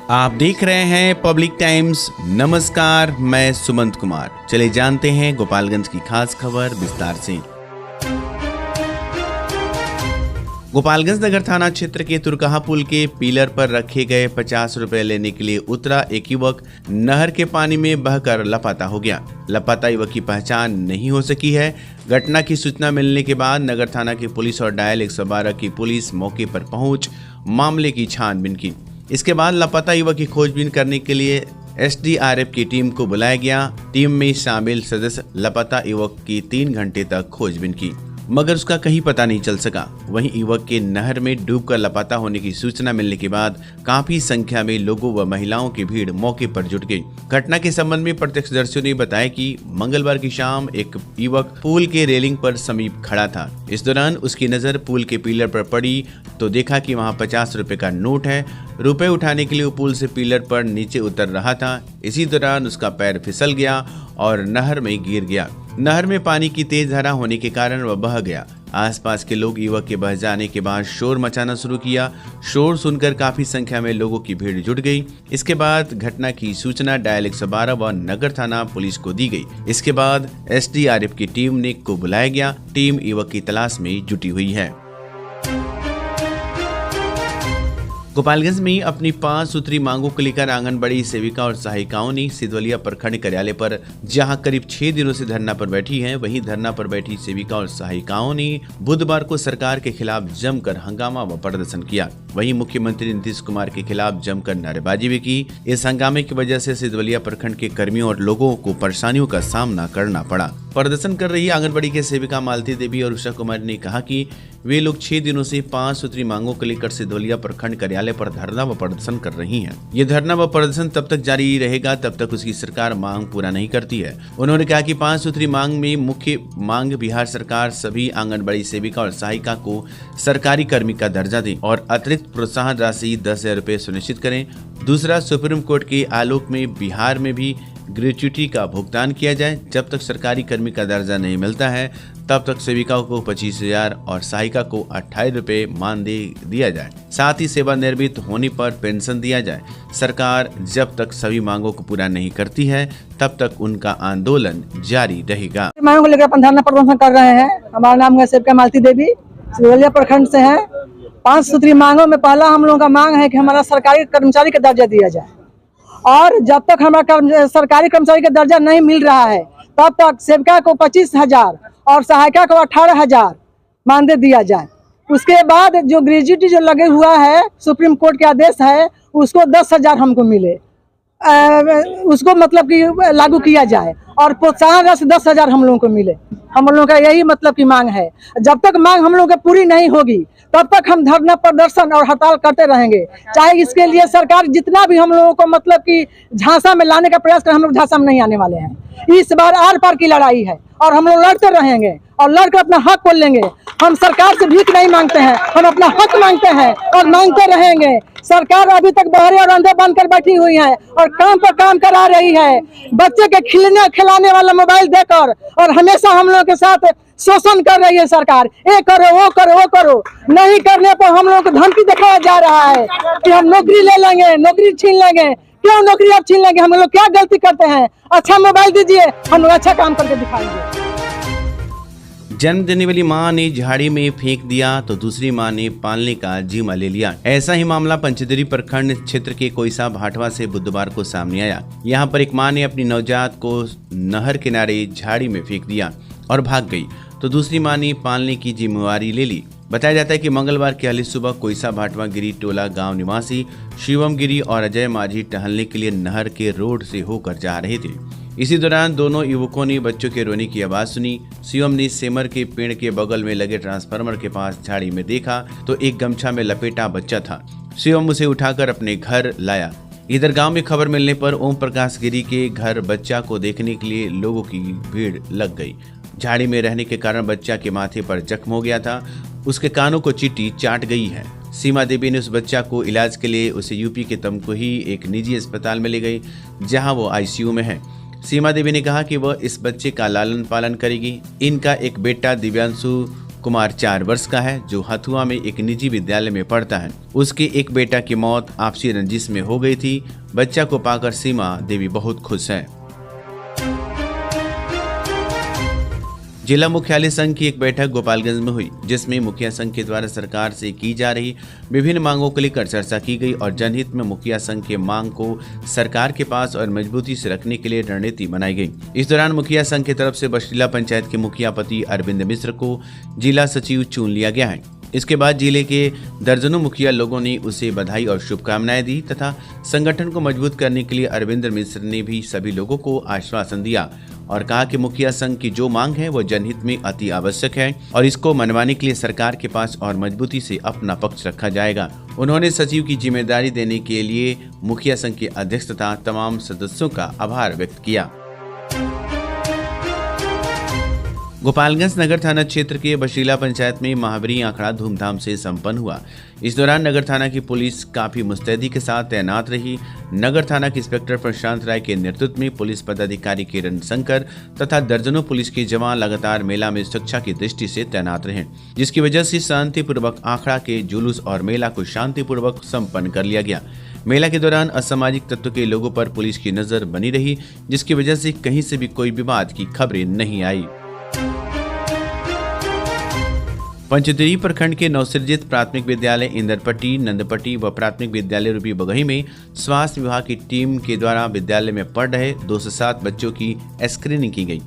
आप देख रहे हैं पब्लिक टाइम्स। नमस्कार, मैं सुमंत कुमार। चले जानते हैं गोपालगंज की खास खबर विस्तार से। गोपालगंज नगर थाना क्षेत्र के तुरकहा पुल के पिलर पर रखे गए 50 रुपए लेने के लिए उतरा एक युवक नहर के पानी में बहकर लापता हो गया। लापता युवक की पहचान नहीं हो सकी है। घटना की सूचना मिलने के बाद नगर थाना की पुलिस और डायल 112 की पुलिस मौके पर पहुंच मामले की छानबीन की। इसके बाद लापता युवक की खोजबीन करने के लिए एसडीआरएफ की टीम को बुलाया गया। टीम में शामिल सदस्य लापता युवक की 3 घंटे तक खोजबीन की, मगर उसका कहीं पता नहीं चल सका। वहीं युवक के नहर में डूबकर लापता होने की सूचना मिलने के बाद काफी संख्या में लोगों व महिलाओं की भीड़ मौके पर जुट गई। घटना के संबंध में प्रत्यक्षदर्शियों ने बताया कि मंगलवार की शाम एक युवक पुल के रेलिंग पर समीप खड़ा था। इस दौरान उसकी नजर पुल के पिलर पर पड़ी तो देखा कि वहां 50 रुपए का नोट है। रुपए उठाने के लिए वो पुल से पिलर पर नीचे उतर रहा था। इसी दौरान उसका पैर फिसल गया और नहर में गिर गया। नहर में पानी की तेज धारा होने के कारण वह बह गया। आसपास के लोग युवक के बह जाने के बाद शोर मचाना शुरू किया। शोर सुनकर काफी संख्या में लोगों की भीड़ जुट गई। इसके बाद घटना की सूचना डायल 112 व नगर थाना पुलिस को दी गई। इसके बाद एसडीआरएफ की टीम को बुलाया गया। टीम युवक की तलाश में जुटी हुई है। गोपालगंज में अपनी 5 सूत्री मांगों को लेकर आंगनबाड़ी सेविका और सहायिकाओं ने सिधवलिया प्रखंड कार्यालय पर जहां करीब 6 दिनों से धरना पर बैठी हैं, वहीं धरना पर बैठी सेविका और सहायिकाओं ने बुधवार को सरकार के खिलाफ जमकर हंगामा व प्रदर्शन किया। वहीं मुख्यमंत्री नीतीश कुमार के खिलाफ जमकर नारेबाजी भी की। इस हंगामे की वजह से सिधवलिया प्रखंड के कर्मियों और लोगों को परेशानियों का सामना करना पड़ा। प्रदर्शन कर रही आंगनबाड़ी के सेविका मालती देवी और उषा कुमार ने कहा कि वे लोग 6 दिनों से 5 सूत्री मांगों को लेकर सिधवलिया प्रखंड कार्यालय पर धरना व प्रदर्शन कर रही हैं। ये धरना व प्रदर्शन तब तक जारी रहेगा तब तक उसकी सरकार मांग पूरा नहीं करती है। उन्होंने कहा कि 5 सूत्री मांग में मुख्य मांग बिहार सरकार सभी आंगनबाड़ी सेविका और सहायिका को सरकारी कर्मी का दर्जा दे और अतिरिक्त प्रोत्साहन राशि 10,000 रुपए सुनिश्चित करें। दूसरा, सुप्रीम कोर्ट के आलोक में बिहार में भी ग्रेच्युटी का भुगतान किया जाए। जब तक सरकारी कर्मी का दर्जा नहीं मिलता है तब तक सेविकाओं को 25,000 और सहायिका को 28 रुपए मानदेय दिया जाए। साथ ही सेवानिवृत्त होने पर पेंशन दिया जाए। सरकार जब तक सभी मांगों को पूरा नहीं करती है तब तक उनका आंदोलन जारी रहेगा। मांगों को लेकर अपन धरना प्रदर्शन कर रहे हैं। हमारा नाम है सेविका मालती देवी, सिधवलिया प्रखंड से है। 5 सूत्री मांगों में पहला हम लोगों का मांग है कि हमारा सरकारी कर्मचारी का दर्जा दिया जाए और जब तक हमारा सरकारी कर्मचारी का दर्जा नहीं मिल रहा है तब तक सेविका को 25,000 और सहायिका को 18,000 मानदेय दिया जाए। उसके बाद जो ग्रेच्युटी जो लगे हुआ है, सुप्रीम कोर्ट के आदेश है, उसको 10,000 हमको मिले, उसको मतलब कि लागू किया जाए और प्रोत्साहन राशि 10,000 हम लोगों को मिले। हम लोगों का यही मतलब की मांग है। जब तक मांग हम लोगों की पूरी नहीं होगी तब तक हम धरना प्रदर्शन और हड़ताल करते रहेंगे। चाहे इसके लिए सरकार जितना भी हम लोगों को मतलब कि झांसा में लाने का प्रयास करें, हम लोग झांसा में नहीं आने वाले हैं। इस बार आर पार की लड़ाई है और हम लोग लड़ते रहेंगे और लड़कर अपना हक बोल लेंगे। हम सरकार से भीख नहीं मांगते हैं, हम अपना हक मांगते हैं और मांगते रहेंगे। सरकार अभी तक बहरे और अंधे बनकर बैठी हुई है और काम पर काम करा रही है। बच्चे के खिलाने वाला मोबाइल देकर और हमेशा हम लोगों के साथ शोषण कर रही है सरकार। ये करो, वो करो, वो करो। नहीं करने पर हम लोगों को धमकी दिखाया जा रहा है कि हम नौकरी ले लेंगे, नौकरी छीन लेंगे। क्यों नौकरी आप छीन लेंगे? हम लोग क्या गलती करते हैं? अच्छा मोबाइल दीजिए, हम लोग अच्छा काम करके दिखाएंगे। जन्म देने वाली मां ने झाड़ी में फेंक दिया तो दूसरी मां ने पालने का जिम्मा ले लिया। ऐसा ही मामला पंचदेरी प्रखंड क्षेत्र के कोईसा भाटवा से बुधवार को सामने आया। यहां पर एक मां ने अपनी नवजात को नहर किनारे झाड़ी में फेंक दिया और भाग गई तो दूसरी मां ने पालने की जिम्मेवारी ले ली। बताया जाता है कि मंगलवार की अर्ली सुबह कोईसा भाटवा गिरी टोला गांव निवासी शिवम गिरी और अजय माझी टहलने के लिए नहर के रोड से होकर जा रहे थे। इसी दौरान दोनों युवकों ने बच्चों के रोने की आवाज सुनी। शिवम ने सेमर के पेड़ के बगल में लगे ट्रांसफार्मर के पास झाड़ी में देखा तो एक गमछा में लपेटा बच्चा था। शिवम उसे उठाकर अपने घर लाया। इधर गांव में खबर मिलने पर ओम प्रकाश गिरी के घर बच्चा को देखने के लिए लोगों की भीड़ लग गई। झाड़ी में रहने के कारण बच्चा के माथे पर जख्म हो गया था। उसके कानों को चींटी चाट गई है। सीमा देवी ने उस बच्चा को इलाज के लिए उसे यूपी के तमकुही एक निजी अस्पताल में ले गई जहां वो आईसीयू में है। सीमा देवी ने कहा कि वह इस बच्चे का लालन पालन करेगी। इनका एक बेटा दिव्यांशु कुमार 4 वर्ष का है, जो हथुआ में एक निजी विद्यालय में पढ़ता है। उसके एक बेटा की मौत आपसी रंजिश में हो गई थी। बच्चा को पाकर सीमा देवी बहुत खुश है। जिला मुख्यालय संघ की एक बैठक गोपालगंज में हुई, जिसमें मुखिया संघ के द्वारा सरकार से की जा रही विभिन्न मांगों को लेकर चर्चा की गई और जनहित में मुखिया संघ के मांग को सरकार के पास और मजबूती से रखने के लिए रणनीति बनाई गई। इस दौरान मुखिया संघ की तरफ से बछिला पंचायत के मुखिया पति अरविंद मिश्र को जिला सचिव चुन लिया गया है। इसके बाद जिले के दर्जनों मुखिया लोगों ने उसे बधाई और शुभकामनाएं दी तथा संगठन को मजबूत करने के लिए अरविंद मिश्र ने भी सभी लोगों को आश्वासन दिया और कहा कि मुखिया संघ की जो मांग है वो जनहित में अति आवश्यक है और इसको मनवाने के लिए सरकार के पास और मजबूती से अपना पक्ष रखा जाएगा। उन्होंने सचिव की जिम्मेदारी देने के लिए मुखिया संघ के अध्यक्ष तथा तमाम सदस्यों का आभार व्यक्त किया। गोपालगंज नगर थाना क्षेत्र के बशीला पंचायत में महावीरी आंकड़ा धूमधाम से संपन्न हुआ। इस दौरान नगर थाना की पुलिस काफी मुस्तैदी के साथ तैनात रही। नगर थाना के इंस्पेक्टर प्रशांत राय के नेतृत्व में पुलिस पदाधिकारी किरण शंकर तथा दर्जनों पुलिस के जवान लगातार मेला में सुरक्षा की दृष्टि से तैनात रहे, जिसकी वजह से शांतिपूर्वक आंकड़ा के जुलूस और मेला को शांतिपूर्वक संपन्न कर लिया गया। मेला के दौरान असामाजिक तत्व के लोगों पर पुलिस की नजर बनी रही, जिसकी वजह से कहीं से भी कोई विवाद की खबरें नहीं आई। पंचतरी प्रखंड के नवसृजित प्राथमिक विद्यालय इंदरपट्टी, नंदपट्टी व प्राथमिक विद्यालय रूपी बगही में स्वास्थ्य विभाग की टीम के द्वारा विद्यालय में पढ़ रहे 207 बच्चों की स्क्रीनिंग की गई।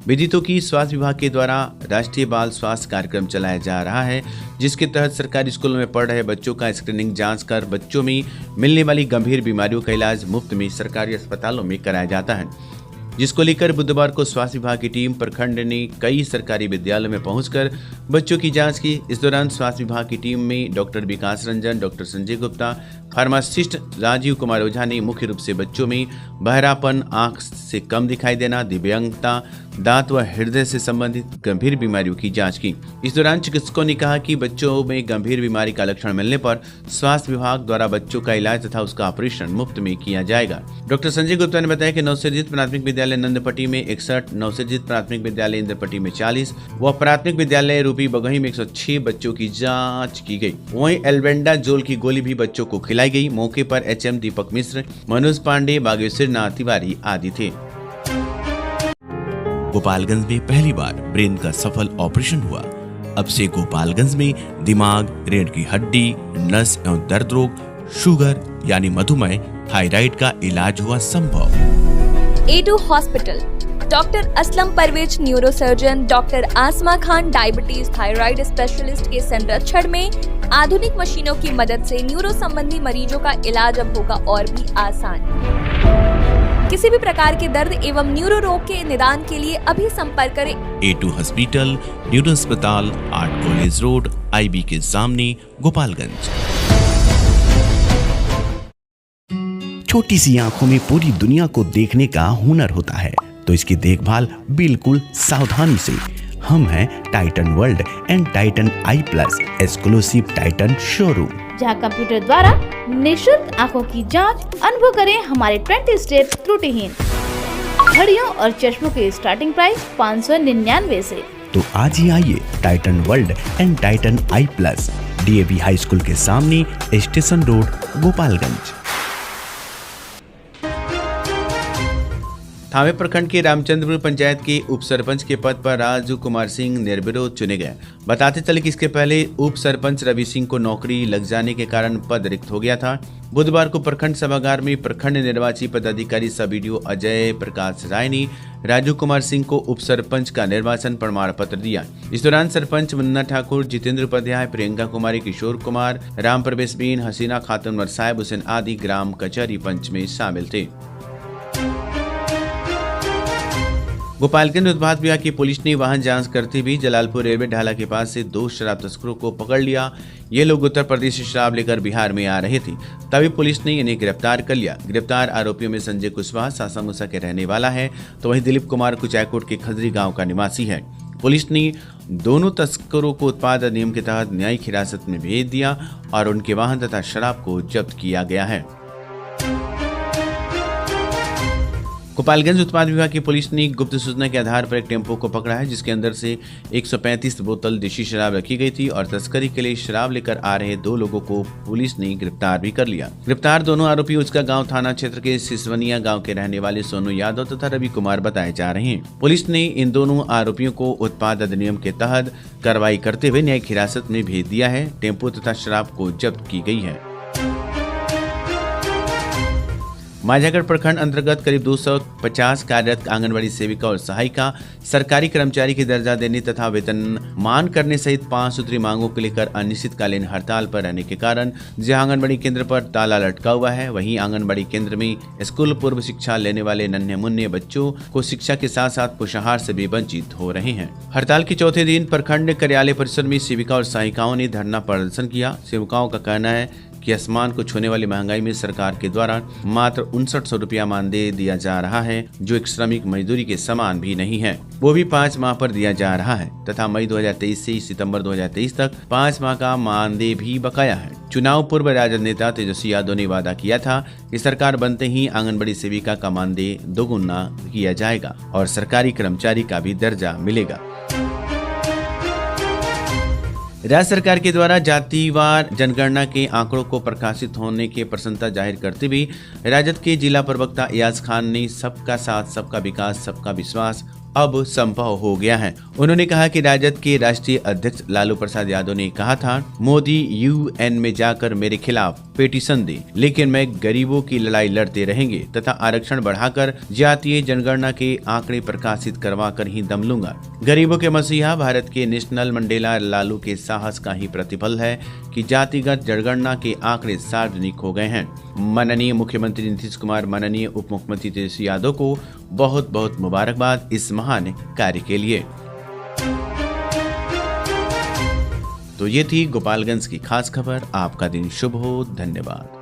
विदितों की स्वास्थ्य विभाग के द्वारा राष्ट्रीय बाल स्वास्थ्य कार्यक्रम चलाया जा रहा है, जिसके तहत सरकारी स्कूलों में पढ़ रहे बच्चों का स्क्रीनिंग जांच कर बच्चों में मिलने वाली गंभीर बीमारियों का इलाज मुफ्त में सरकारी अस्पतालों में कराया जाता है, जिसको लेकर बुधवार को स्वास्थ्य विभाग की टीम प्रखंड ने कई सरकारी विद्यालयों में पहुंचकर बच्चों की जांच की। इस दौरान स्वास्थ्य विभाग की टीम में डॉक्टर विकास रंजन, डॉक्टर संजय गुप्ता, फार्मासिस्ट राजीव कुमार ओझा ने मुख्य रूप से बच्चों में बहरापन, आंख से कम दिखाई देना, दिव्यांगता, दांत व हृदय से संबंधित गंभीर बीमारियों की जांच की। इस दौरान चिकित्सकों ने कहा कि बच्चों में गंभीर बीमारी का लक्षण मिलने पर स्वास्थ्य विभाग द्वारा बच्चों का इलाज तथा उसका ऑपरेशन मुफ्त में किया जाएगा। डॉक्टर संजय गुप्ता ने बताया कि नवसृजित प्राथमिक विद्यालय नंदपट्टी में 61, नवसृजित प्राथमिक विद्यालय इंदरपट्टी में 40 व प्राथमिक विद्यालय रूपी बगही में 106 बच्चों की जाँच की गयी। वहीं एल्बेंडाजोल की गोली भी बच्चों को खिलाई गई। मौके पर HM दीपक मिश्र, मनोज पांडे, बागेश्वर नाथ तिवारी आदि थे। गोपालगंज में पहली बार ब्रेन का सफल ऑपरेशन हुआ। अब से गोपालगंज में दिमाग, रीढ़ की हड्डी, नस एवं दर्द रोग, शुगर यानी मधुमेह, थायराइड का इलाज हुआ संभव। A2 hospital, doctor Aslam Parvez neurosurgeon, doctor Asma Khan diabetes thyroid specialist के संरक्षण में आधुनिक मशीनों की मदद से न्यूरो संबंधी मरीजों का इलाज अब होगा और भी आसान। किसी भी प्रकार के दर्द एवं न्यूरो रोग के निदान के लिए अभी संपर्क करें। A2 हॉस्पिटल, न्यूरो अस्पताल, आर्ट कॉलेज रोड, IB के सामने, गोपालगंज। छोटी सी आंखों में पूरी दुनिया को देखने का हुनर होता है, तो इसकी देखभाल बिल्कुल सावधानी से। हम हैं Titan world and Titan I plus exclusive Titan showroom, जहां कंप्यूटर द्वारा निःशुल्क आंखों की जांच। अनुभव करें हमारे 20 स्टेप त्रुटिहीन घड़ियों और चश्मों के स्टार्टिंग प्राइस 599 से। तो आज ही आइए Titan world and Titan I plus, DAV high school के सामने, स्टेशन रोड, गोपालगंज। थावे प्रखंड के रामचंद्रपुर पंचायत के उप सरपंच के पद पर राजू कुमार सिंह निर्विरोध चुने गए। बताते चले कि इसके पहले उप सरपंच रवि सिंह को नौकरी लग जाने के कारण पद रिक्त हो गया था। बुधवार को प्रखंड सभागार में प्रखंड निर्वाची पदाधिकारी सब BDO अजय प्रकाश राय ने राजू कुमार सिंह को उप सरपंच का निर्वाचन प्रमाण पत्र दिया। इस दौरान सरपंच मुन्ना ठाकुर, जितेंद्र उपाध्याय, प्रियंका कुमारी, किशोर कुमार, राम प्रवेश बीन, हसीना खातून और साहिब हुसैन आदि ग्राम कचहरी पंच में शामिल थे। गोपालगंज उत्पाद विभाग की पुलिस ने वाहन जांच करते हुए जलालपुर रेलवे ढाला के पास से 2 शराब तस्करों को पकड़ लिया। ये लोग उत्तर प्रदेश से शराब लेकर बिहार में आ रहे थे, तभी पुलिस ने इन्हें गिरफ्तार कर लिया। गिरफ्तार आरोपियों में संजय कुशवाहा सासामुसा के रहने वाला है, तो वहीं दिलीप कुमार कुचायकोट के खजरी गाँव का निवासी है। पुलिस ने दोनों तस्करों को उत्पाद अधिनियम के तहत न्यायिक हिरासत में भेज दिया और उनके वाहन तथा शराब को जब्त किया गया है। गोपालगंज उत्पाद विभाग की पुलिस ने गुप्त सूचना के आधार पर एक टेम्पो को पकड़ा है, जिसके अंदर से 135 बोतल देशी शराब रखी गई थी और तस्करी के लिए शराब लेकर आ रहे 2 लोगों को पुलिस ने गिरफ्तार भी कर लिया। गिरफ्तार दोनों आरोपी उसका गांव थाना क्षेत्र के सिसवनिया गांव के रहने वाले सोनू यादव तथा रवि कुमार बताए जा रहे हैं। पुलिस ने इन दोनों आरोपियों को उत्पाद अधिनियम के तहत कार्रवाई करते हुए न्यायिक हिरासत में भेज दिया है। टेम्पो तथा शराब को जब्त की गई है। माझागढ़ प्रखंड अंतर्गत करीब 250 कार्यरत आंगनबाड़ी सेविका और सहायिका सरकारी कर्मचारी की दर्जा देने तथा वेतनमान करने सहित 5 सूत्री मांगों को लेकर अनिश्चितकालीन हड़ताल पर रहने के कारण जहां आंगनबाड़ी केंद्र पर ताला लटका हुआ है, वहीं आंगनबाड़ी केंद्र में स्कूल पूर्व शिक्षा लेने वाले नन्हे मुन्ने बच्चों को शिक्षा के साथ साथ पोषाहार से भी वंचित हो रहे हैं। हड़ताल के चौथे दिन प्रखंड कार्यालय परिसर में सेविका और सहायिकाओं ने धरना प्रदर्शन किया। सेविकाओं का कहना है कि आसमान को छूने वाली महंगाई में सरकार के द्वारा मात्र 5900 रुपया मानदेय दिया जा रहा है, जो एक श्रमिक मजदूरी के समान भी नहीं है, वो भी 5 माह पर दिया जा रहा है तथा मई 2023 से सितंबर 2023 तक 5 माह का मानदेय भी बकाया है। चुनाव पूर्व राजद नेता तेजस्वी यादव ने वादा किया था कि सरकार बनते ही आंगनबाड़ी सेविका का मानदेय दोगुना किया जाएगा और सरकारी कर्मचारी का भी दर्जा मिलेगा। राज्य सरकार के द्वारा जातिवार जनगणना के आंकड़ों को प्रकाशित होने की प्रसन्नता जाहिर करते हुए राजद के जिला प्रवक्ता इयाज खान ने सबका साथ सबका विकास सबका विश्वास अब संभव हो गया है। उन्होंने कहा कि राजद के राष्ट्रीय अध्यक्ष लालू प्रसाद यादव ने कहा था, मोदी यूएन में जाकर मेरे खिलाफ पिटीशन दे, लेकिन मैं गरीबों की लड़ाई लड़ते रहेंगे तथा आरक्षण बढ़ाकर जातीय जनगणना के आंकड़े प्रकाशित करवा कर ही दम लूंगा। गरीबों के मसीहा भारत के नेशनल मंडेला लालू के साहस का ही प्रतिफल है कि जातिगत जनगणना के आंकड़े सार्वजनिक हो गए हैं। माननीय मुख्यमंत्री नीतीश कुमार, माननीय उप मुख्यमंत्री तेजस्वी यादव को बहुत बहुत मुबारकबाद इस महान कार्य के लिए। तो ये थी गोपालगंज की खास खबर। आपका दिन शुभ हो। धन्यवाद।